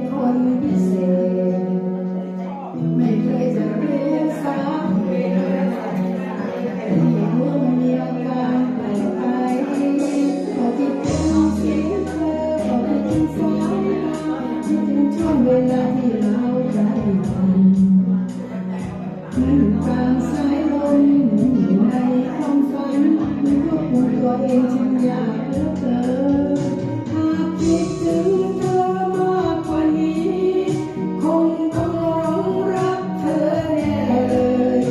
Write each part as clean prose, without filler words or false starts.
คนพิเศษไม่เคยจะเรียกสาเหตุที่หัวมันมีอาการแปลกไปพอคิดถึงเสียงเธอพอคิดถึงสายตาคิดถึงช่วงเวลาที่เราใกล้กันเหมือนกลางสายลมอยู่ในความฝันไม่ควบคุมตัวเองฉันอยากเหลือเกินหากคิดถึงเธอมากกว่านี้คงต้องหลงรักเธอแน่เลย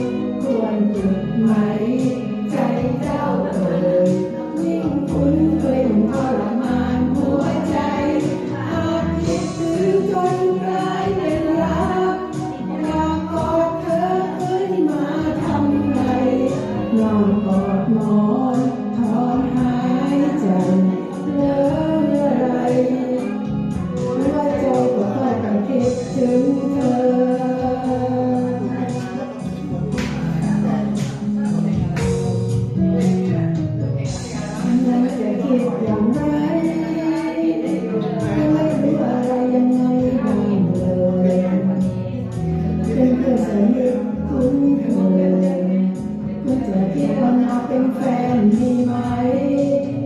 ควรหยุดไหมใจเจ้าเอ่ยยิ่งคุ้นเคยยิ่งทรมานหัวใจหากคิดถึงจนกลายเป็นรักอยากกอดเธอขึ้นมาทำไงนอนกอดหมอนถอนหายใจเมื่อไรหัวใจก็คอยกันคิดถึงเธอยังจะคิดอย่างไรยังไม่รู้อะไรยังไงบ้างเลยเป็นเพื่อนสนิทคุ้นเคยเพื่อจะคิดว่าเราเป็นแฟนดีไหม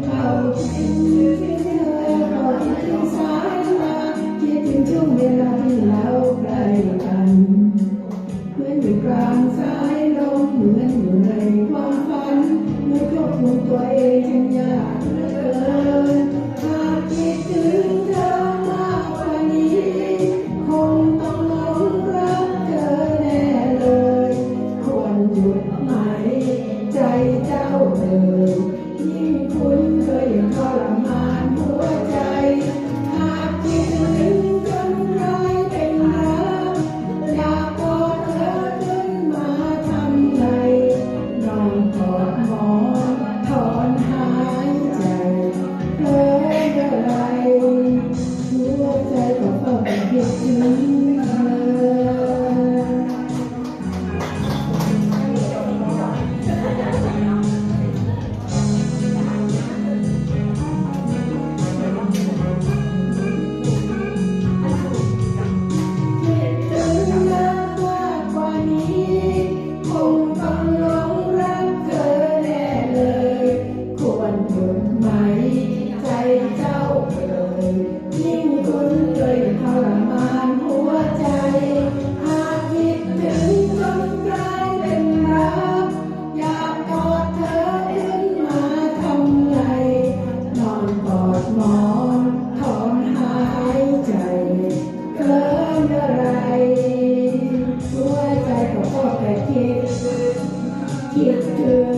เขาคิดถึงเธอเขาคิดถึงสายตาคิดถึงช่วงเวลาที่เราใกล้กันเหมือนอยู่กลางสายลมเหมือนอยู่ในความฝันไม่ควบคุมตัวเองฉันอยากเหลือเกินหากคิดถึงเธอมากกว่านี้คงต้องหลงรักเธอแน่เลยควรหยุดไหมใจเจ้าเอ่ยยิ่งคุ้นเคยยิ่งทรมานหัวใจหากคิดถึงจนกลายเป็นรักอยากกอดเธอขึ้นมาทำไงนอนกอดหมอนถอนหายใจเพ้ออะไรหัวใจก็เฝ้าแต่คิดถึงเธอ คิดถึงเธอมากกว่านี้คงต้องหลงรักเธอแน่เลยควรหยุดไหมใจเจ้าเอ่ยยิ่งคุ้นเคยทรมานหัวใจหากคิดถึงจนกลายเป็นรักอยากกอดเธอขึ้นมาทำไงนอนกอดหมอนถอนหายใจเกินอะไรหัวใจก็พอแต่คิดถึง